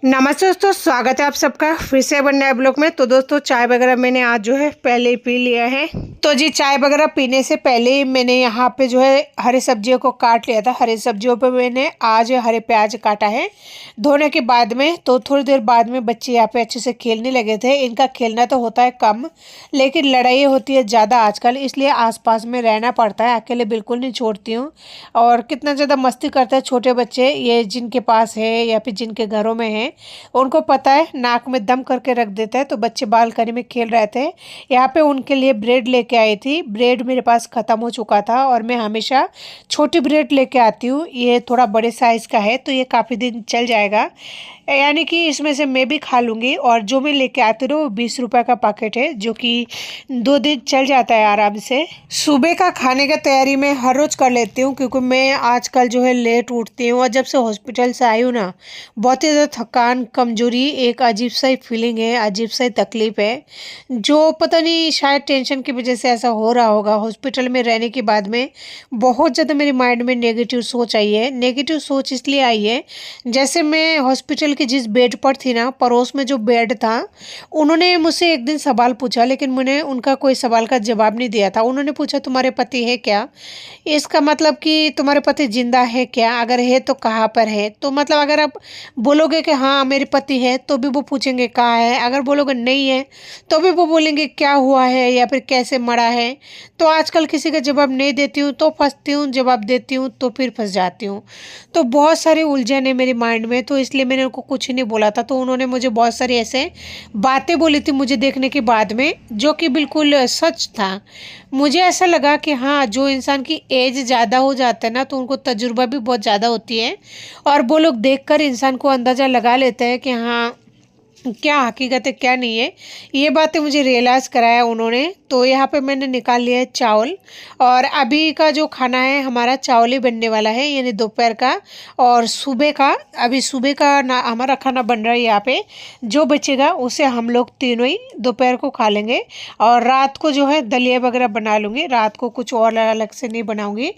नमस्ते दोस्तों, स्वागत है आप सबका फिर से एक बार नए ब्लॉग में। तो दोस्तों चाय वगैरह मैंने आज जो है पहले ही पी लिया है। तो जी चाय वगैरह पीने से पहले ही मैंने यहाँ पे जो है हरी सब्जियों को काट लिया था। हरी सब्जियों पे मैंने आज हरे प्याज काटा है धोने के बाद में। तो थोड़ी देर बाद में बच्चे यहाँ पे अच्छे से खेलने लगे थे। इनका खेलना तो होता है कम, लेकिन लड़ाई होती है ज़्यादा आजकल, इसलिए आसपास में रहना पड़ता है। अकेले बिल्कुल नहीं छोड़ती हूँ। और कितना ज़्यादा मस्ती करते हैं छोटे बच्चे, ये जिनके पास है या फिर जिनके घरों में है उनको पता है, नाक में दम करके रख देता है। तो बच्चे बालकनी में खेल रहे थे। यहाँ पे उनके लिए ब्रेड लेके आई थी। ब्रेड मेरे पास ख़त्म हो चुका था और मैं हमेशा छोटी ब्रेड लेके आती हूँ। ये थोड़ा बड़े साइज़ का है तो ये काफ़ी दिन चल जाएगा, यानी कि इसमें से मैं भी खा लूँगी। और जो मैं लेके आती हूँ 20 रुपये का पैकेट है, जो कि 2 दिन चल जाता है आराम से। सुबह का खाने का तैयारी मैं हर रोज़ कर लेती हूँ, क्योंकि मैं आजकल जो है लेट उठती हूँ। और जब से हॉस्पिटल से आई हूँ ना, बहुत ही ज़्यादा थकान, कमजोरी, एक अजीब सा ही फीलिंग है, अजीब सा ही तकलीफ है, जो पता नहीं शायद टेंशन की वजह से ऐसा हो रहा होगा। हॉस्पिटल में रहने के बाद में बहुत ज़्यादा मेरे माइंड में नेगेटिव सोच आई है। नेगेटिव सोच इसलिए आई है, जैसे मैं हॉस्पिटल के जिस बेड पर थी ना, पड़ोस में जो बेड था, उन्होंने मुझसे एक दिन सवाल पूछा, लेकिन मैंने उनका कोई सवाल का जवाब नहीं दिया था। उन्होंने पूछा तुम्हारे पति है क्या? इसका मतलब कि तुम्हारे पति जिंदा है क्या? अगर है तो कहाँ पर है? तो मतलब अगर आप बोलोगे कि हाँ मेरे पति है, तो भी वो पूछेंगे कहाँ है। अगर बोलोगे नहीं है, तो भी वो बोलेंगे क्या हुआ है या फिर कैसे मरा है। तो आजकल किसी का जवाब नहीं देती हूँ तो फंसती हूँ, जवाब देती हूँ तो फिर फंस जाती हूँ। तो बहुत सारी उलझन है मेरे माइंड में, तो इसलिए मैंने उनको कुछ नहीं बोला था। तो उन्होंने मुझे बहुत सारी ऐसे बातें बोली थी मुझे देखने के बाद में, जो कि बिल्कुल सच था। मुझे ऐसा लगा कि हाँ, जो इंसान की एज ज़्यादा हो जाता है ना, तो उनको तजुर्बा भी बहुत ज़्यादा होती है। और वो लोग देखकर इंसान को अंदाज़ा लगा लेते हैं कि हाँ क्या हकीकत है क्या नहीं है। ये बातें मुझे रियलाइज़ कराया उन्होंने। तो यहाँ पे मैंने निकाल लिया है चावल, और अभी का जो खाना है हमारा चावल ही बनने वाला है, यानी दोपहर का। और सुबह का, अभी सुबह का ना हमारा खाना बन रहा है यहाँ पे। जो बचेगा उसे हम लोग तीनों ही दोपहर को खा लेंगे। और रात को जो है दलिया वगैरह बना लूँगी, रात को कुछ और अलग से नहीं बनाऊँगी।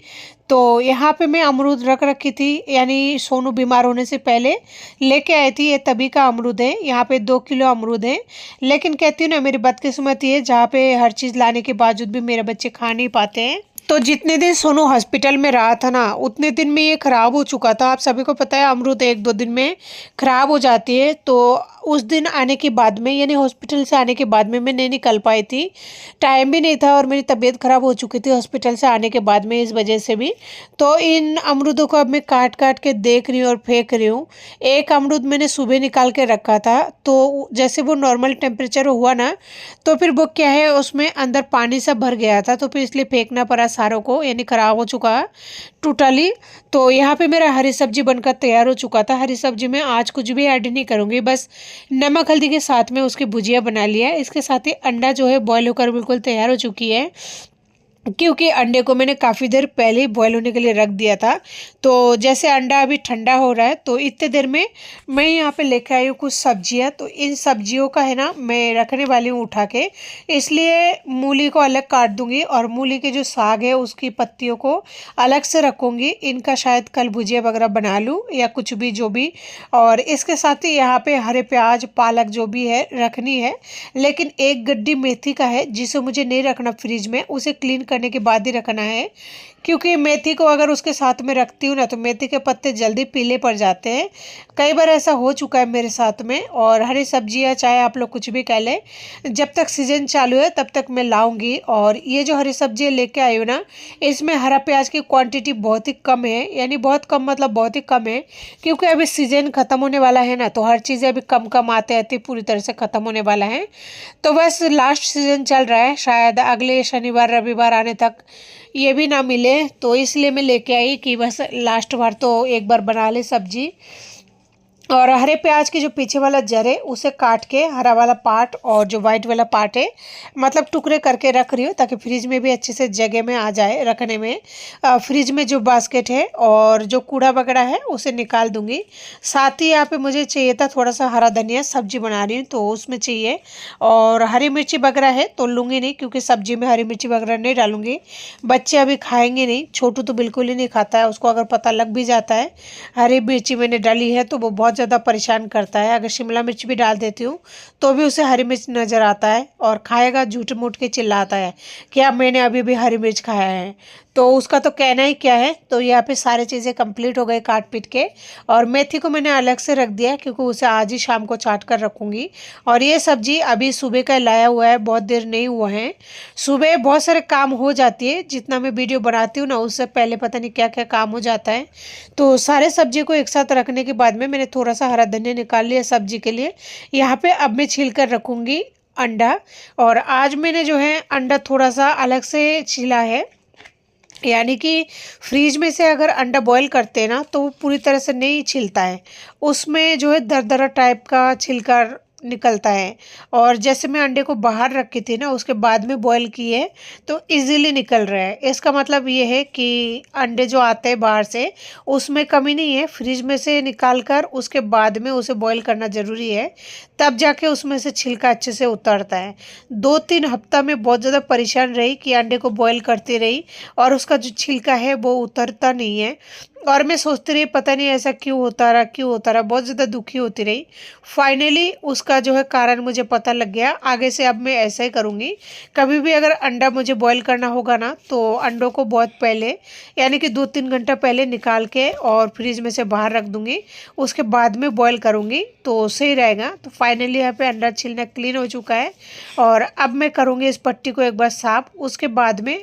तो यहाँ पे मैं अमरूद रख रखी थी, यानी सोनू बीमार होने से पहले लेके आई थी। ये तभी का अमरूद है, यहाँ पे 2 किलो अमरूद है। लेकिन कहती हूँ ना, मेरी बदकिस्मती है, जहाँ पे हर चीज़ लाने के बावजूद भी मेरे बच्चे खा नहीं पाते हैं। तो जितने दिन सोनू हॉस्पिटल में रहा था ना, उतने दिन में ये ख़राब हो चुका था। आप सभी को पता है अमरूद 1-2 दिन में ख़राब हो जाती है। तो उस दिन आने के बाद में, यानी हॉस्पिटल से आने के बाद में मैं नहीं निकल पाई थी, टाइम भी नहीं था, और मेरी तबीयत ख़राब हो चुकी थी हॉस्पिटल से आने के बाद में, इस वजह से भी। तो इन अमरूदों को अब मैं काट काट के देख रही हूँ और फेंक रही हूँ। एक अमरूद मैंने सुबह निकाल के रखा था, तो जैसे वो नॉर्मल टेम्परेचर हुआ ना, तो फिर वो क्या है, उसमें अंदर पानी सा भर गया था, तो फिर इसलिए फेंकना पड़ा सारों को, यानी ख़राब हो चुका टोटली। तो यहाँ पे मेरा हरी सब्जी बनकर तैयार हो चुका था। हरी सब्जी में आज कुछ भी ऐड नहीं करूँगी, बस नमक हल्दी के साथ में उसकी भुजिया बना लिया है। इसके साथ ही अंडा जो है बॉयल होकर बिल्कुल तैयार हो चुकी है, क्योंकि अंडे को मैंने काफ़ी देर पहले ही बॉयल होने के लिए रख दिया था। तो जैसे अंडा अभी ठंडा हो रहा है, तो इतने देर में मैं यहाँ पे लेकर आई हूँ कुछ सब्जियाँ। तो इन सब्जियों का है ना, मैं रखने वाली हूँ उठा के, इसलिए मूली को अलग काट दूँगी, और मूली के जो साग है उसकी पत्तियों को अलग से रखूँगी। इनका शायद कल भुजिया वगैरह बना लूँ या कुछ भी, जो भी। और इसके साथ ही यहाँ पे हरे प्याज, पालक जो भी है रखनी है। लेकिन एक गड्डी मेथी का है जिसे मुझे नहीं रखना फ्रिज में, उसे क्लीन करने के बाद ही रखना है, क्योंकि मेथी को अगर उसके साथ में रखती हूँ ना, तो मेथी के पत्ते जल्दी पीले पड़ जाते हैं। कई बार ऐसा हो चुका है मेरे साथ में। और हरी सब्जियाँ चाहे आप लोग कुछ भी कह लें, जब तक सीजन चालू है तब तक मैं लाऊंगी। और ये जो हरी सब्जियाँ लेके आई हूँ ना, इसमें हरा प्याज की क्वांटिटी बहुत ही कम है, यानी बहुत कम मतलब बहुत ही कम है, क्योंकि अभी सीजन ख़त्म होने वाला है ना, तो हर चीज़ें अभी कम कम आते आते पूरी तरह से ख़त्म होने वाला है। तो बस लास्ट सीजन चल रहा है, शायद अगले शनिवार रविवार आने तक ये भी ना मिले। तो इसलिए मैं लेके आई कि बस लास्ट बार तो एक बार बना ले सब्जी। और हरे प्याज के जो पीछे वाला जड़ है उसे काट के, हरा वाला पार्ट और जो वाइट वाला पार्ट है, मतलब टुकड़े करके रख रही हूँ, ताकि फ्रिज में भी अच्छे से जगह में आ जाए रखने में। फ्रिज में जो बास्केट है और जो कूड़ा वगैरह है उसे निकाल दूंगी। साथ ही यहाँ पे मुझे चाहिए था थोड़ा सा हरा धनिया, सब्जी बना रही हूँ तो उसमें चाहिए। और हरी मिर्ची वगैरह है तो लूँगी नहीं, क्योंकि सब्जी में हरी मिर्ची वगैरह नहीं डालूंगी। बच्चे अभी खाएंगे नहीं, छोटू तो बिल्कुल ही नहीं खाता है, उसको अगर पता लग भी जाता है हरी मिर्ची मैंने डाली है तो वो बहुत बहुत ज़्यादा परेशान करता है। अगर शिमला मिर्च भी डाल देती हूँ तो भी उसे हरी मिर्च नज़र आता है और खाएगा झूठ मूठ के चिल्लाता है कि अब मैंने अभी भी हरी मिर्च खाया है। तो उसका तो कहना ही क्या है। तो यहाँ पे सारी चीज़ें कंप्लीट हो गई काट पीट के, और मेथी को मैंने अलग से रख दिया क्योंकि उसे आज ही शाम को चाट कर रखूँगी। और ये सब्जी अभी सुबह का लाया हुआ है, बहुत देर नहीं हुआ है। सुबह बहुत सारे काम हो जाती है, जितना मैं वीडियो बनाती हूँ ना उससे पहले पता नहीं क्या क्या काम हो जाता है। तो सारे सब्जी को एक साथ रखने के बाद में मैंने थोड़ा सा हरा धनिया निकाल लिया सब्जी के लिए। यहाँ पे अब मैं छील कर रखूँगी अंडा। और आज मैंने जो है अंडा थोड़ा सा अलग से छीला है, यानी कि फ्रीज में से अगर अंडा बॉईल करते हैं ना तो वो पूरी तरह से नहीं छिलता है, उसमें जो है दरदरा टाइप का छिलका निकलता है। और जैसे मैं अंडे को बाहर रखी थी ना उसके बाद में बॉईल किए तो इजीली निकल रहा है। इसका मतलब ये है कि अंडे जो आते हैं बाहर से उसमें कमी नहीं है, फ्रिज में से निकाल कर उसके बाद में उसे बॉईल करना ज़रूरी है, तब जाके उसमें से छिलका अच्छे से उतरता है। 2-3 हफ्ता में बहुत ज़्यादा परेशान रही कि अंडे को बॉईल करती रही और उसका जो छिलका है वो उतरता नहीं है। और मैं सोचती रही पता नहीं ऐसा क्यों होता रहा क्यों होता रहा, बहुत ज़्यादा दुखी होती रही। फाइनली उसका जो है कारण मुझे पता लग गया। आगे से अब मैं ऐसा ही करूँगी, कभी भी अगर अंडा मुझे बॉईल करना होगा ना तो अंडों को बहुत पहले यानी कि 2-3 घंटा पहले निकाल के और फ्रिज में से बाहर रख दूँगी, उसके बाद में बॉईल करूँगी तो सही रहेगा। तो फाइनली यहाँ पे अंडा छीलना क्लीन हो चुका है और अब मैं करूँगी इस पट्टी को एक बार साफ। उसके बाद में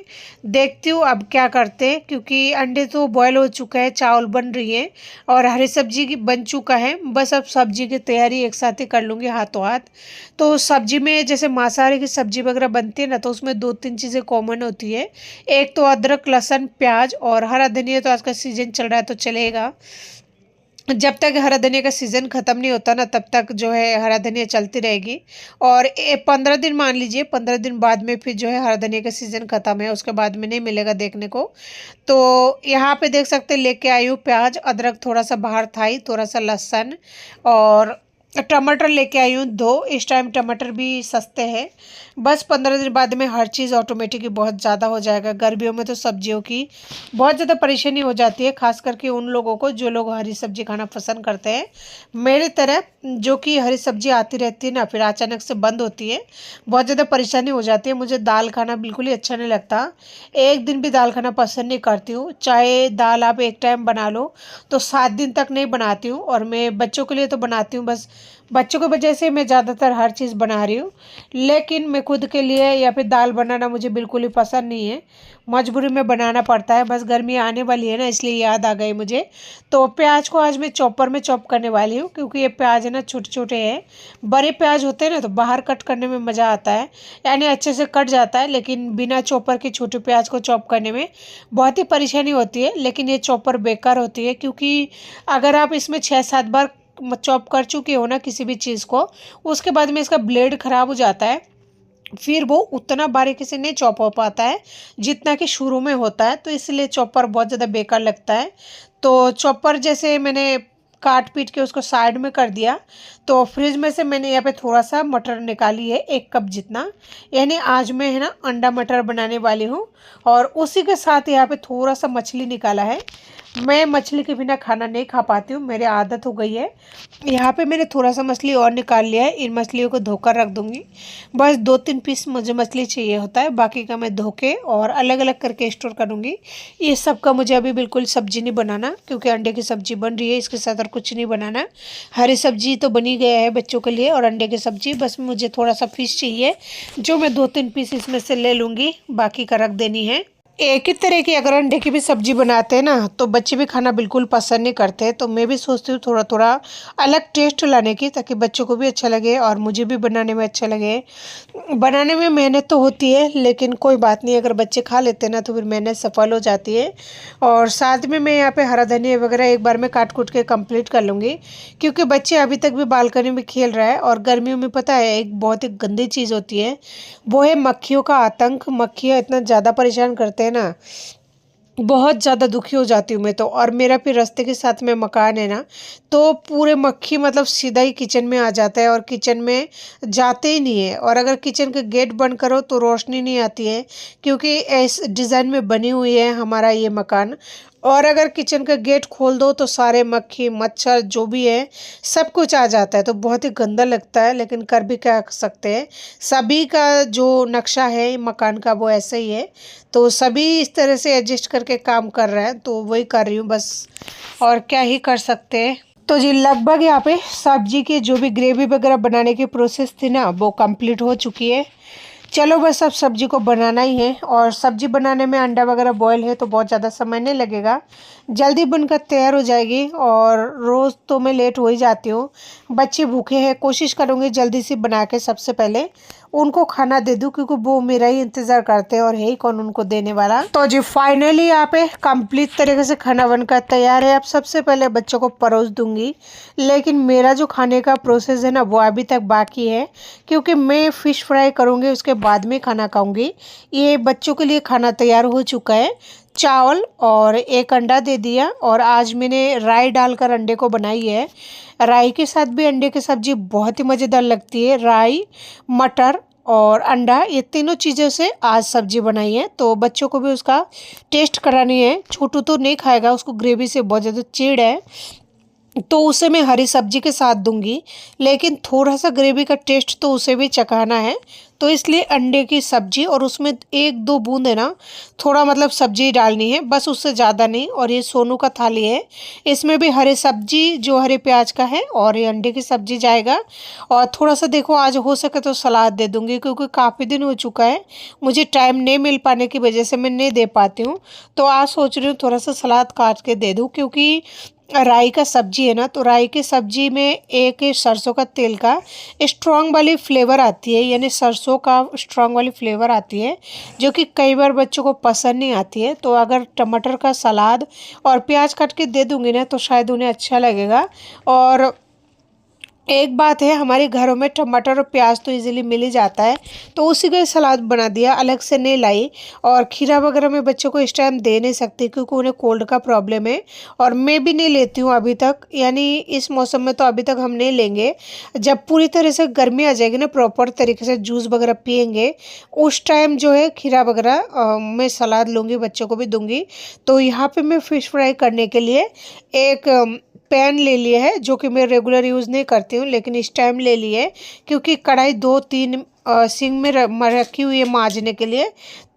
देखती हूँ अब क्या करते हैं, क्योंकि अंडे तो बॉयल हो चुका है, चावल बन रही है और हरी सब्जी की बन चुका है। बस अब सब्जी की तैयारी एक साथ ही कर लूँगी हाथों हाथ। तो सब्जी में जैसे मांसाहारी की सब्जी वगैरह बनती है ना तो उसमें 2-3 चीज़ें कॉमन होती है। एक तो अदरक लहसुन प्याज और हरा धनिया, तो आज का सीजन चल रहा है तो चलेगा। जब तक हरा धनिया का सीज़न ख़त्म नहीं होता ना तब तक जो है हरा धनिया चलती रहेगी। और 15 दिन मान लीजिए, 15 दिन बाद में फिर जो है हरा धनिया का सीज़न ख़त्म है, उसके बाद में नहीं मिलेगा देखने को। तो यहाँ पे देख सकते हैं लेके आई हूँ प्याज, अदरक थोड़ा सा बाहर था ही, थोड़ा सा लहसुन और टमाटर लेके आई हूँ 2। इस टाइम टमाटर भी सस्ते हैं। बस 15 दिन बाद में हर चीज़ ऑटोमेटिक बहुत ज़्यादा हो जाएगा। गर्मियों में तो सब्जियों की बहुत ज़्यादा परेशानी हो जाती है, खास करके उन लोगों को जो लोग हरी सब्जी खाना पसंद करते हैं मेरी तरह, जो कि हरी सब्जी आती रहती है ना फिर अचानक से बंद होती है, बहुत ज़्यादा परेशानी हो जाती है। मुझे दाल खाना बिल्कुल ही अच्छा नहीं लगता, एक दिन भी दाल खाना पसंद नहीं करती हूँ। चाहे दाल आप एक टाइम बना लो तो 7 दिन तक नहीं बनाती हूँ। और मैं बच्चों के लिए तो बनाती हूँ, बस बच्चों की वजह से मैं ज़्यादातर हर चीज़ बना रही हूँ। लेकिन मैं खुद के लिए या फिर दाल बनाना मुझे बिल्कुल ही पसंद नहीं है, मजबूरी में बनाना पड़ता है। बस गर्मी आने वाली है ना इसलिए याद आ गई मुझे। तो प्याज को आज मैं चॉपर में चॉप करने वाली हूँ, क्योंकि ये प्याज है ना छोटे छोटे हैं। बड़े प्याज होते हैं ना तो बाहर कट करने में मज़ा आता है, यानी अच्छे से कट जाता है, लेकिन बिना चॉपर के छोटे प्याज को चॉप करने में बहुत ही परेशानी होती है। लेकिन ये चॉपर बेकार होती है, क्योंकि अगर आप इसमें 6-7 बार चॉप कर चुके हो ना किसी भी चीज़ को, उसके बाद में इसका ब्लेड ख़राब हो जाता है, फिर वो उतना बारीकी से नहीं चॉप हो पाता है जितना कि शुरू में होता है। तो इसलिए चॉपर बहुत ज़्यादा बेकार लगता है। तो चॉपर जैसे मैंने काट पीट के उसको साइड में कर दिया, तो फ्रिज में से मैंने यहाँ पे थोड़ा सा मटर निकाली है 1 कप जितना, यानी आज मैं है ना अंडा मटर बनाने वाली हूँ। और उसी के साथ यहाँ पे थोड़ा सा मछली निकाला है। मैं मछली के बिना खाना नहीं खा पाती हूँ, मेरी आदत हो गई है। यहाँ पे मैंने थोड़ा सा मछली और निकाल लिया है, इन मछलियों को धोकर रख दूँगी। बस 2-3 पीस मुझे मछली चाहिए होता है, बाकी का मैं धो के और अलग अलग करके स्टोर करूँगी। ये सब का मुझे अभी बिल्कुल सब्जी नहीं बनाना, क्योंकि अंडे की सब्जी बन रही है, इसके साथ और कुछ नहीं बनाना। हरी सब्जी तो बनी गया है बच्चों के लिए और अंडे की सब्जी, बस मुझे थोड़ा सा फिश चाहिए जो मैं 2-3 पीस इसमें से ले लूँगी, बाकी का रख देनी है। एक ही तरह की अगर अंडे की भी सब्जी बनाते हैं ना तो बच्चे भी खाना बिल्कुल पसंद नहीं करते। तो मैं भी सोचती हूँ थोड़ा थोड़ा अलग टेस्ट लाने की, ताकि बच्चों को भी अच्छा लगे और मुझे भी बनाने में अच्छा लगे। बनाने में मेहनत तो होती है, लेकिन कोई बात नहीं, अगर बच्चे खा लेते हैं ना तो फिर मेहनत सफल हो जाती है। और साथ में मैं यहाँ पे हरा धनिया वगैरह एक बार में काट कूट के कंप्लीट कर लूँगी, क्योंकि बच्चे अभी तक भी बालकनी में खेल रहा है। और गर्मियों में पता है एक बहुत ही गंदी चीज़ होती है, वो है मक्खियों का आतंक। मक्खियाँ इतना ज़्यादा परेशान करते हैं ना, बहुत ज़्यादा दुखी हो जाती हूँ मैं तो। और मेरा फिर रास्ते के साथ में मकान है ना, तो पूरे मक्खी मतलब सीधा ही किचन में आ जाता है और किचन में जाते ही नहीं है। और अगर किचन का गेट बंद करो तो रोशनी नहीं आती है, क्योंकि इस डिज़ाइन में बनी हुई है हमारा ये मकान। और अगर किचन का गेट खोल दो तो सारे मक्खी मच्छर जो भी है सब कुछ आ जाता है, तो बहुत ही गंदा लगता है। लेकिन कर भी क्या सकते हैं, सभी का जो नक्शा है मकान का वो ऐसा ही है, तो सभी इस तरह से एडजस्ट करके काम कर रहे हैं, तो वही कर रही हूँ बस, और क्या ही कर सकते हैं। तो जी लगभग यहाँ पे सब्जी की जो भी ग्रेवी वगैरह बनाने की प्रोसेस थी ना वो कंप्लीट हो चुकी है। चलो बस अब सब्जी को बनाना ही है, और सब्जी बनाने में अंडा वगैरह बॉयल है तो बहुत ज़्यादा समय नहीं लगेगा, जल्दी बनकर तैयार हो जाएगी। और रोज़ तो मैं लेट हो ही जाती हूँ, बच्चे भूखे हैं, कोशिश करूँगी जल्दी से बना के सबसे पहले उनको खाना दे दूँ, क्योंकि वो मेरा ही इंतज़ार करते हैं और है ही कौन उनको देने वाला। तो जी फाइनली यहाँ पे कंप्लीट तरीके से खाना बनकर तैयार है। अब सबसे पहले बच्चों को परोस दूंगी, लेकिन मेरा जो खाने का प्रोसेस है ना वो अभी तक बाकी है, क्योंकि मैं फ़िश फ्राई करूँगी उसके बाद में खाना खाऊंगी। ये बच्चों के लिए खाना तैयार हो चुका है, चावल और एक अंडा दे दिया, और आज मैंने राई डालकर अंडे को बनाई है। राई के साथ भी अंडे की सब्ज़ी बहुत ही मज़ेदार लगती है। राई, मटर और अंडा, ये तीनों चीज़ों से आज सब्जी बनाई है, तो बच्चों को भी उसका टेस्ट करानी है। छोटू तो नहीं खाएगा, उसको ग्रेवी से बहुत ज़्यादा चिढ़ है, तो उसे मैं हरी सब्जी के साथ दूंगी, लेकिन थोड़ा सा ग्रेवी का टेस्ट तो उसे भी चखाना है, तो इसलिए अंडे की सब्जी और उसमें एक दो बूंद है ना थोड़ा मतलब सब्जी डालनी है, बस उससे ज़्यादा नहीं। और ये सोनू का थाली है, इसमें भी हरी सब्जी जो हरे प्याज का है और ये अंडे की सब्जी जाएगा। और थोड़ा सा देखो आज हो सके तो सलाद दे दूंगी, क्योंकि काफ़ी दिन हो चुका है, मुझे टाइम नहीं मिल पाने की वजह से मैं नहीं दे पाती हूँ, तो आज सोच रही हूँ थोड़ा सा सलाद काट के दे दूँ। क्योंकि राई का सब्जी है ना, तो राई की सब्जी में एक सरसों का तेल का स्ट्रॉन्ग वाली फ्लेवर आती है, यानी सरसों का स्ट्रॉन्ग वाली फ्लेवर आती है, जो कि कई बार बच्चों को पसंद नहीं आती है। तो अगर टमाटर का सलाद और प्याज काट के दे दूंगी ना तो शायद उन्हें अच्छा लगेगा। और एक बात है, हमारे घरों में टमाटर और प्याज तो इजीली मिल ही जाता है, तो उसी का ही सलाद बना दिया, अलग से नहीं लाई। और खीरा वगैरह मैं बच्चों को इस टाइम दे नहीं सकती, क्योंकि उन्हें कोल्ड का प्रॉब्लम है, और मैं भी नहीं लेती हूँ अभी तक, यानी इस मौसम में तो अभी तक हम नहीं लेंगे। जब पूरी तरह से गर्मी आ जाएगी ना, प्रॉपर तरीके से जूस वगैरह पियेंगे, उस टाइम जो है खीरा वगैरह मैं सलाद लूँगी, बच्चों को भी दूँगी। तो यहाँ पर मैं फ़िश फ्राई करने के लिए एक पैन ले लिया है, जो कि मैं रेगुलर यूज़ नहीं करती हूँ, लेकिन इस टाइम ले लिए है, क्योंकि कढ़ाई 2-3 सिंक में रखी हुई है मांजने के लिए।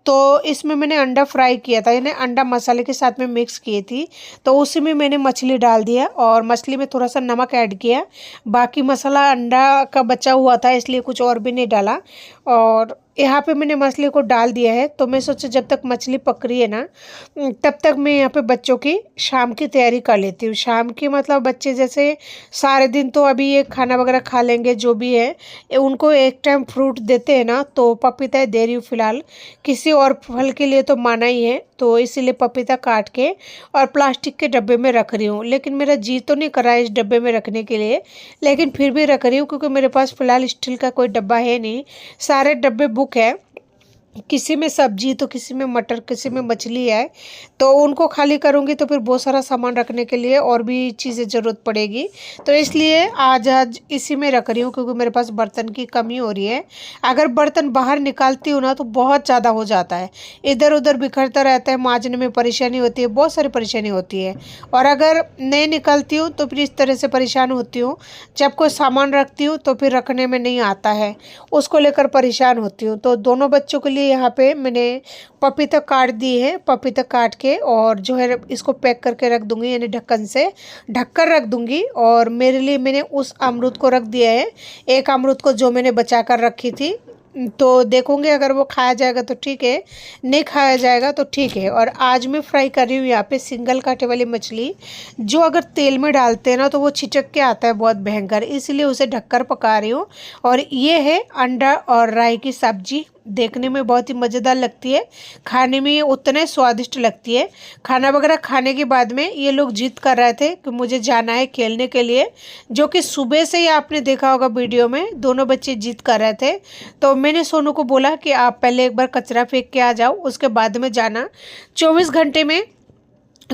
तो इसमें मैंने अंडा फ्राई किया था, यानी अंडा मसाले के साथ में मिक्स की थी, तो उसी में मैंने मछली डाल दिया और मछली में थोड़ा सा नमक ऐड किया। बाकी मसाला अंडा का बचा हुआ था, इसलिए कुछ और भी नहीं डाला। और यहाँ पे मैंने मछली को डाल दिया है, तो मैं सोचा जब तक मछली पक रही है ना तब तक मैं यहाँ पे बच्चों की शाम की तैयारी कर लेती हूँ। शाम की मतलब बच्चे जैसे सारे दिन तो अभी ये खाना वगैरह खा लेंगे जो भी है, उनको एक टाइम फ्रूट देते हैं ना, तो पपीता दे रही हूँ फ़िलहाल, किसी और फल के लिए तो माना ही है, तो इसीलिए पपीता काट के और प्लास्टिक के डब्बे में रख रही हूँ। लेकिन मेरा जी तो नहीं कर रहा है इस डब्बे में रखने के लिए, लेकिन फिर भी रख रही हूँ, क्योंकि मेरे पास फ़िलहाल स्टील का कोई डब्बा है नहीं, सारे डब्बे बुक है, किसी में सब्जी तो किसी में मटर, किसी में मछली है, तो उनको खाली करूँगी तो फिर बहुत सारा सामान रखने के लिए और भी चीज़ें ज़रूरत पड़ेगी, तो इसलिए आज इसी में रख रही हूँ, क्योंकि मेरे पास बर्तन की कमी हो रही है। अगर बर्तन बाहर निकालती हूँ ना तो बहुत ज़्यादा हो जाता है, इधर उधर बिखरता रहता है, मांजने में परेशानी होती है, बहुत सारी परेशानी होती है। और अगर नहीं निकलती हूँ तो फिर इस तरह से परेशान होती हूँ, जब कोई सामान रखती हूँ तो फिर रखने में नहीं आता है, उसको लेकर परेशान होती हूँ। तो दोनों बच्चों के लिए यहाँ पे मैंने पपीता काट दी है, पपीता काट के और जो है इसको पैक करके रख दूंगी, यानी ढक्कन से ढककर रख दूंगी। और मेरे लिए मैंने उस अमरूद को रख दिया है, एक अमरूद को जो मैंने बचा कर रखी थी, तो देखूंगे अगर वो खाया जाएगा तो ठीक है, नहीं खाया जाएगा तो ठीक है। और आज मैं फ्राई कर रही हूँ यहाँ पे सिंगल कांटे वाली मछली, जो अगर तेल में डालते हैं ना तो वो छिटक के आता है बहुत भयंकर, इसलिए उसे ढककर पका रही हूँ। और ये है अंडा और राई की सब्जी, देखने में बहुत ही मज़ेदार लगती है, खाने में ये उतने स्वादिष्ट लगती है। खाना वगैरह खाने के बाद में ये लोग जिद कर रहे थे कि मुझे जाना है खेलने के लिए, जो कि सुबह से ही आपने देखा होगा वीडियो में, दोनों बच्चे जिद कर रहे थे। तो मैंने सोनू को बोला कि आप पहले एक बार कचरा फेंक के आ जाओ, उसके बाद में जाना। 24 घंटे में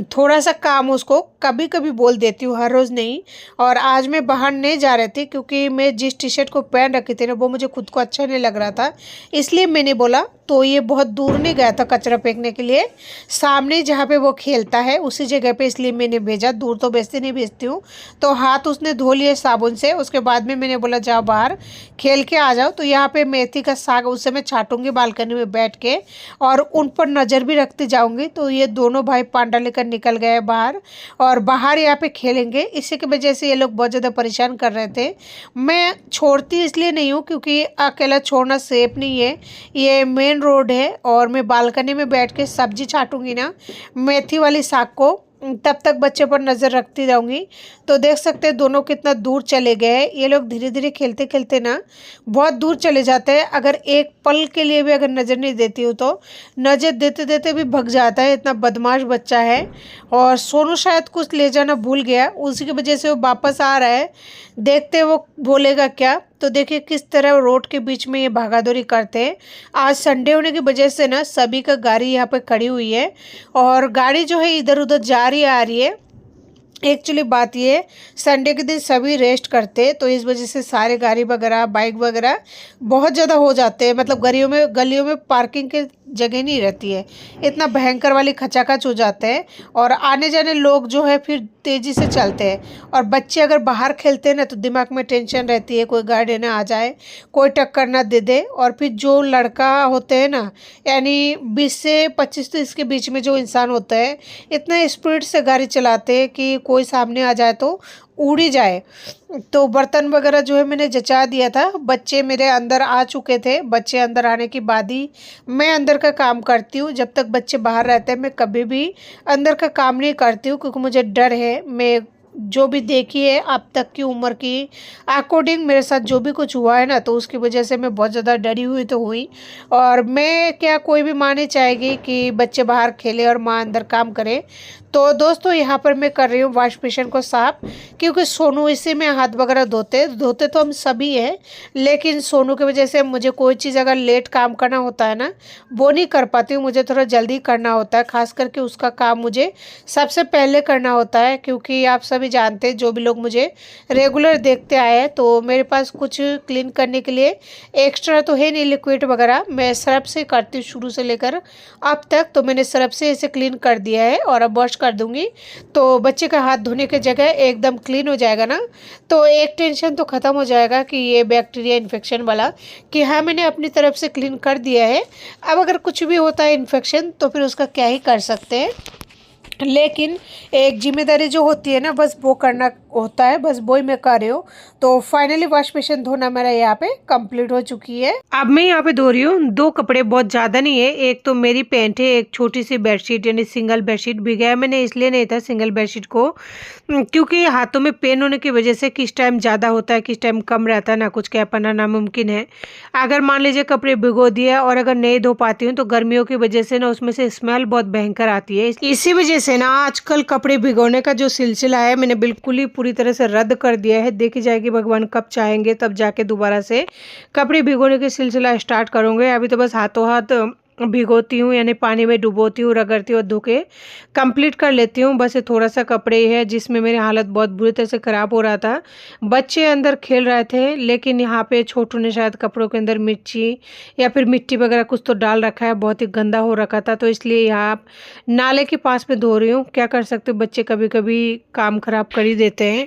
थोड़ा सा काम उसको कभी कभी बोल देती हूँ, हर रोज़ नहीं। और आज मैं बाहर नहीं जा रही थी, क्योंकि मैं जिस टी शर्ट को पहन रखी थी ना वो मुझे खुद को अच्छा नहीं लग रहा था, इसलिए मैंने बोला तो ये बहुत दूर नहीं गया था कचरा फेंकने के लिए, सामने जहाँ पे वो खेलता है उसी जगह पे, इसलिए मैंने भेजा। दूर तो नहीं भेजती हूँ। तो हाथ उसने धो लिए साबुन से, उसके बाद में मैंने बोला जाओ बाहर खेल के आ जाओ। तो यहाँ पे मेथी का साग उससे मैं छाटूंगी बालकनी में बैठ के, और उन पर नज़र भी रखती जाऊंगी। तो ये दोनों भाई पांडा लेकर निकल गए बाहर, और बाहर यहाँ पे खेलेंगे। इसी की वजह से ये लोग बहुत ज़्यादा परेशान कर रहे थे। मैं छोड़ती इसलिए नहीं हूँ क्योंकि अकेला छोड़ना सेफ नहीं है, ये मेन रोड है, और मैं बालकनी में बैठ के सब्जी छाटूंगी ना मेथी वाली साग को, तब तक बच्चे पर नज़र रखती रहूँगी। तो देख सकते हैं दोनों कितना दूर चले गए हैं। ये लोग धीरे धीरे खेलते खेलते ना बहुत दूर चले जाते हैं। अगर एक पल के लिए भी अगर नज़र नहीं देती हूँ तो नज़र देते देते भी भग जाता है, इतना बदमाश बच्चा है। और सोनू शायद कुछ ले जाना भूल गया, उसी की वजह से वो वापस आ रहा है। देखते वो बोलेगा क्या। तो देखिए किस तरह रोड के बीच में ये भागादौड़ी करते हैं। आज संडे होने की वजह से ना सभी का गाड़ी यहाँ पे खड़ी हुई है, और गाड़ी जो है इधर उधर जा रही आ रही है। एक्चुअली बात ये, संडे के दिन सभी रेस्ट करते हैं, तो इस वजह से सारे गाड़ी वगैरह बाइक वगैरह बहुत ज़्यादा हो जाते हैं। मतलब गलियों में पार्किंग की जगह नहीं रहती है, इतना भयंकर वाली खचाखच हो जाते हैं। और आने जाने लोग जो है फिर तेज़ी से चलते हैं। और बच्चे अगर बाहर खेलते हैं ना तो दिमाग में टेंशन रहती है, कोई गाड़ी ना आ जाए, कोई टक्कर ना दे दे। और फिर जो लड़का होते हैं ना, यानी 20 से 25 तो इसके बीच में जो इंसान होता है, इतना स्पीड से गाड़ी चलाते हैं कि कोई सामने आ जाए तो उड़ ही जाए। तो बर्तन वगैरह जो है मैंने जचा दिया था, बच्चे मेरे अंदर आ चुके थे। बच्चे अंदर आने के बाद ही मैं अंदर का काम करती हूँ। जब तक बच्चे बाहर रहते हैं मैं कभी भी अंदर का काम नहीं करती हूँ, क्योंकि मुझे डर है। मैं जो भी देखी है अब तक की उम्र की अकॉर्डिंग मेरे साथ जो भी कुछ हुआ है ना, तो उसकी वजह से मैं बहुत ज़्यादा डरी हुई तो हुई। और मैं क्या, कोई भी माँ नहीं चाहेगी कि बच्चे बाहर खेले और माँ अंदर काम करे। तो दोस्तों यहाँ पर मैं कर रही हूँ वॉश बेसिन को साफ़, क्योंकि सोनू इसी में हाथ वगैरह धोते तो हम सभी हैं, लेकिन सोनू की वजह से मुझे कोई चीज़ अगर लेट काम करना होता है ना वो नहीं कर पाती हूँ। मुझे थोड़ा जल्दी करना होता है, खास करके उसका काम मुझे सबसे पहले करना होता है। क्योंकि आप सभी जानते हैं, जो भी लोग मुझे रेगुलर देखते आए हैं, तो मेरे पास कुछ क्लीन करने के लिए एक्स्ट्रा तो है नहीं लिक्विड वगैरह। मैं सर्फ से करती हूँ शुरू से लेकर अब तक, तो मैंने सर्फ से इसे क्लीन कर दिया है और अब वॉश कर दूंगी। तो बच्चे का हाथ धोने की जगह एकदम क्लीन हो जाएगा ना, तो एक टेंशन तो ख़त्म हो जाएगा कि ये बैक्टीरिया इन्फेक्शन वाला, कि हाँ मैंने अपनी तरफ से क्लीन कर दिया है। अब अगर कुछ भी होता है इन्फेक्शन तो फिर उसका क्या ही कर सकते हैं। लेकिन एक जिम्मेदारी जो होती है ना, बस वो करना होता है, बस वो ही मैं कर रही हूँ। तो फाइनली वॉश बेसिन धोना मेरा यहाँ पे कंप्लीट हो चुकी है। अब मैं यहाँ पे धो रही हूँ दो कपड़े, बहुत ज़्यादा नहीं है। एक तो मेरी पैंट है, एक छोटी सी बेडशीट, यानी सिंगल बेडशीट। भिगाया मैंने इसलिए नहीं था सिंगल बेडशीट को, क्योंकि हाथों में पेन होने की वजह से किस टाइम ज़्यादा होता है किस टाइम कम रहता है ना, कुछ कह पाना नामुमकिन है। अगर मान लीजिए कपड़े भिगो दिए और अगर नहीं धो पाती हूँ तो गर्मियों की वजह से ना उसमें से स्मेल बहुत भयंकर आती है। इसी वजह से ना आजकल कपड़े भिगोने का जो सिलसिला है मैंने बिल्कुल ही पूरी तरह से रद्द कर दिया है। देखी जाएगी भगवान कब चाहेंगे तब जाके दोबारा से कपड़े भिगोने के सिलसिला स्टार्ट करूँगे। अभी तो बस हाथों हाथ भिगोती हूँ, यानी पानी में डुबोती हूँ, रगड़ती हूँ, धो के कंप्लीट कर लेती हूँ। बस ये थोड़ा सा कपड़े है जिसमें मेरी हालत बहुत बुरी तरह से ख़राब हो रहा था। बच्चे अंदर खेल रहे थे, लेकिन यहाँ पे छोटू ने शायद कपड़ों के अंदर मिर्ची या फिर मिट्टी वगैरह कुछ तो डाल रखा है, बहुत ही गंदा हो रखा था। तो इसलिए यहाँ नाले के पास में धो रही हूँ। क्या कर सकते हो, बच्चे कभी कभी काम ख़राब कर ही देते हैं।